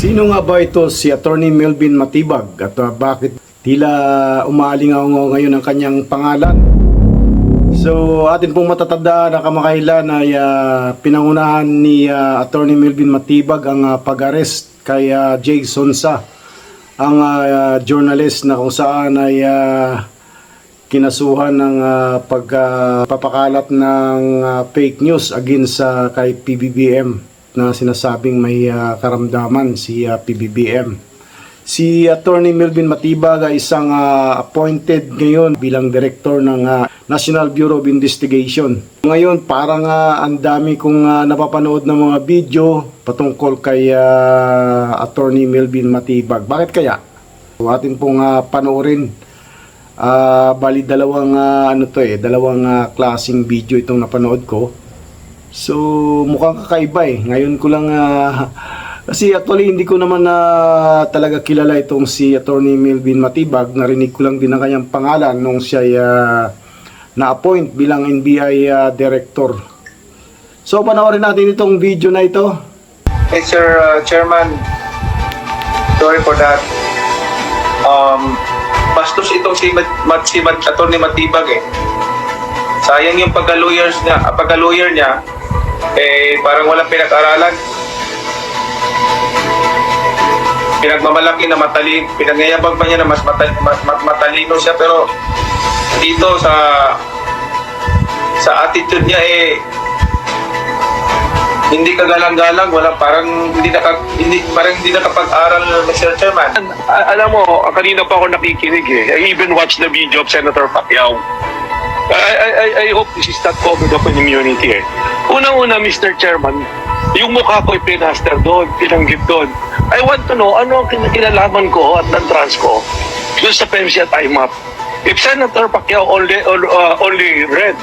Sino nga ba ito si Attorney Melvin Matibag at bakit tila umaalingaw ngayon ang kanyang pangalan? So atin pong matatandaan na kamakailan ay pinangunahan ni Attorney Melvin Matibag ang pag-arrest kay Jay Sonsa, ang journalist na kung saan ay kinasuhan ng pagpapakalat ng fake news against kay PBBM na sinasabing may karamdaman si PBBM. Si Attorney Melvin Matibag ay isang appointed ngayon bilang director ng National Bureau of Investigation. Ngayon parang ang dami kong napapanood ng mga video patungkol kay Attorney Melvin Matibag. Bakit kaya? Atin pong panoorin. Bali dalawang dalawang klaseng video itong napanood ko. So mukhang kakaiba eh. Ngayon ko lang kasi actually hindi ko naman talaga kilala itong si Attorney Melvin Matibag. Narinig ko lang din ang kanyang pangalan nung siya na-appoint bilang NBI director. So panoorin natin itong video na ito. Mr. Chairman, sorry for that. Bastos itong si Attorney Matibag eh. Sayang yung pagka-lawyer niya, parang walang pinag-aralan. Pinagmamalaki na matalino, pinagngayabang pa niya na mas matalino siya, pero dito sa attitude niya hindi kagalang-galang, parang hindi nakapag-aral, Mr. Chairman. Alam mo, kanina pa ako nakikinig eh. I even watched the video of Senator Pacquiao. I hope this is not covered up in immunity eh. Unang-una, Mr. Chairman, yung mukha ko ipinaster doon, pinanggit doon. I want to know, ano ang kinalaman ko at ng-trans ko doon sa PEMSI at IMAP. If Senator Pacquiao only read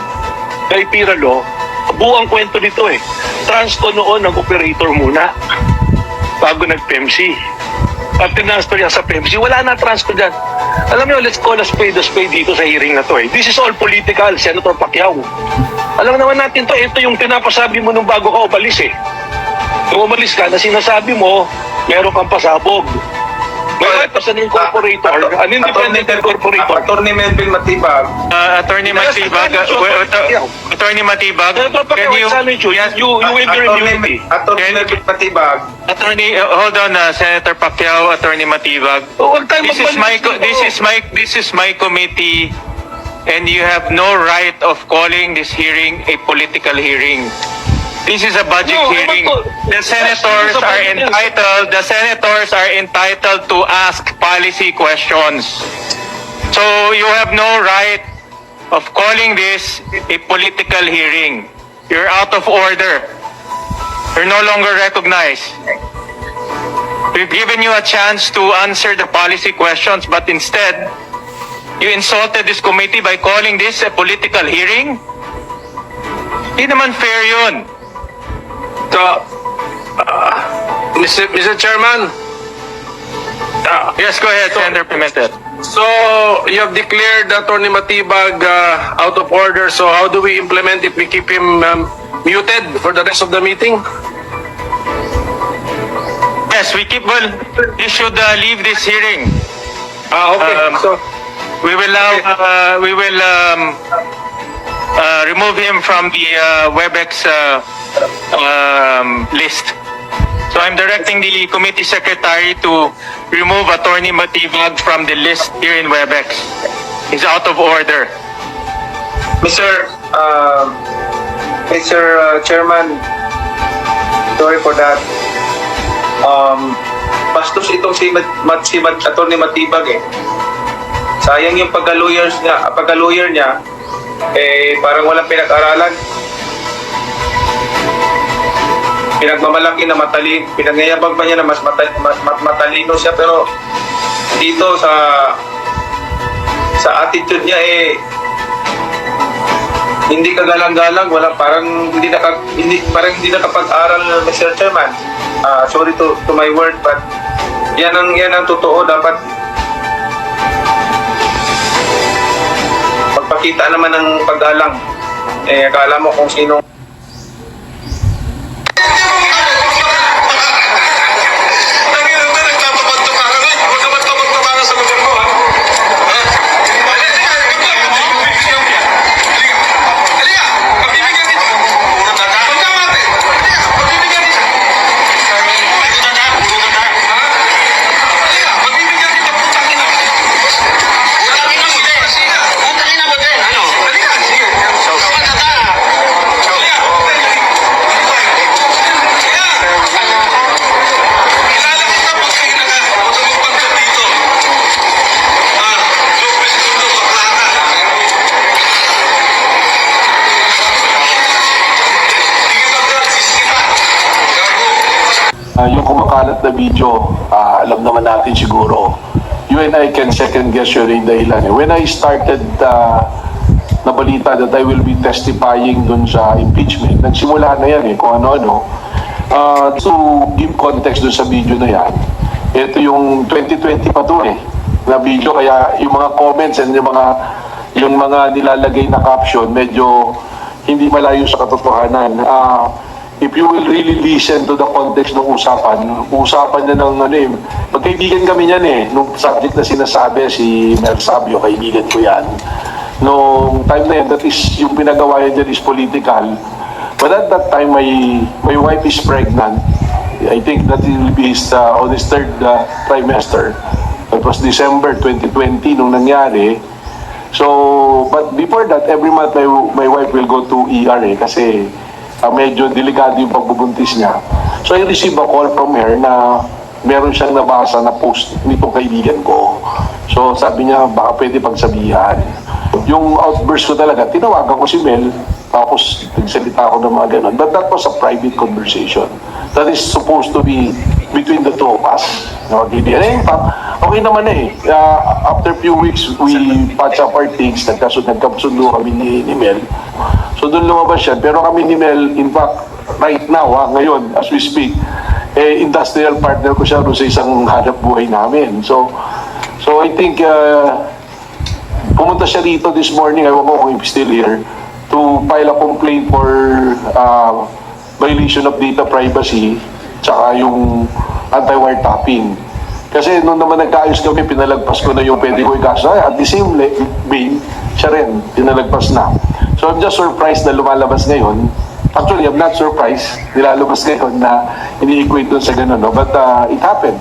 kay Piralo, buong kwento nito eh. Trans ko noon ang operator muna bago nag-PEMSI. At tinaster niya sa PEMSI, wala na trans ko dyan. Alam niyo, let's call a spade dito sa hearing na to eh. This is all political, Senator Pacquiao. Alam naman natin to, ito yung pinapasabi mo nung bago ka umalis eh. Nung umalis ka, na sinasabi mo, meron kang pasabog. Ngayon, as an incorporator, an independent incorporator. Attorney Melvin Matibag. Attorney Matibag, Attorney Matibag, can you waive your immunity. Attorney Melvin Matibag. Attorney, hold on, Senator Pacquiao, Attorney Matibag. This is my committee, and you have no right of calling this hearing a political hearing. This is a budget hearing. The senators are entitled to ask policy questions. So you have no right of calling this a political hearing. You're out of order. You're no longer recognized. We've given you a chance to answer the policy questions, but instead, you insulted this committee by calling this a political hearing? Hindi naman fair yun. So, Mr. Chairman, Yes, go ahead, Senator Pimentel. so you have declared Attorney Matibag out of order. So how do we implement it? We keep him muted for the rest of the meeting? Yes, you should leave this hearing. Okay. So We will now remove him from the WebEx list. So I'm directing the committee secretary to remove Attorney Matibag from the list here in WebEx. He's out of order. Mr. Chairman, sorry for that. Bastos itong si Attorney Matibag eh. Sayang yung pagka-lawyer niya, parang walang pinag-aralan. Pinagmamalaki na matalino, pinagngayabang pa niya na mas matalino siya, pero dito sa attitude niya hindi kagalang-galang, parang hindi nakapag-aral, Mr. Chairman. Sorry to my word, but yan ang totoo. Dapat magpakita naman ng paggalang. Akala mo kung sino. Ano yung kumakalat na video, alam naman natin siguro. You and I can second guess yun yung dahilan. When I started na balita that I will be testifying dun sa impeachment, nagsimula na yan kung ano-ano. To give context dun sa video na yan, ito yung 2020 pa to na video, kaya yung mga comments and yung mga nilalagay na caption, medyo hindi malayo sa katotohanan. If you will really listen to the context ng usapan niya ng magkaibigan kami niyan nung subject na sinasabi, si Mel Sabio, kaibigan ko yan. Nung time na yan, that is, yung pinagawa niya dyan is political. But at that time, my wife is pregnant. I think that will be on his third trimester. It was December 2020 nung nangyari. So, but before that, every month my wife will go to ER kasi medyo delikado yung pagbubuntis niya. So I received a call from her na meron siyang nabasa na post nitong kaibigan ko. So sabi niya, baka pwede pagsabihan. Yung outburst ko talaga, tinawagan ko si Mel, tapos nagsalita ako ng mga ganun. But that was a private conversation. That is supposed to be between the two of us. Okay naman after few weeks, we patch up our things, nagkasundo kami ni Mel. So doon lumabas siya. Pero kami ni Mel, in fact, right now, ngayon, as we speak, industrial partner ko siya sa isang hanap buhay namin. So I think, pumunta siya dito this morning, I don't know kung he's still here, to file a complaint for violation of data privacy, tsaka yung anti-wiretapping. Kasi nung naman nagkaayos kami, pinalagpas ko na yung pwede ko ikaso. At the same vein, siya rin, pinalagpas na. So I'm just surprised na lumalabas ngayon. Actually, I'm not surprised nilalabas ngayon na ini-equate dun sa ganun. No? But it happened.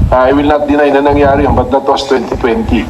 I will not deny na nangyari yun, but that was 2020.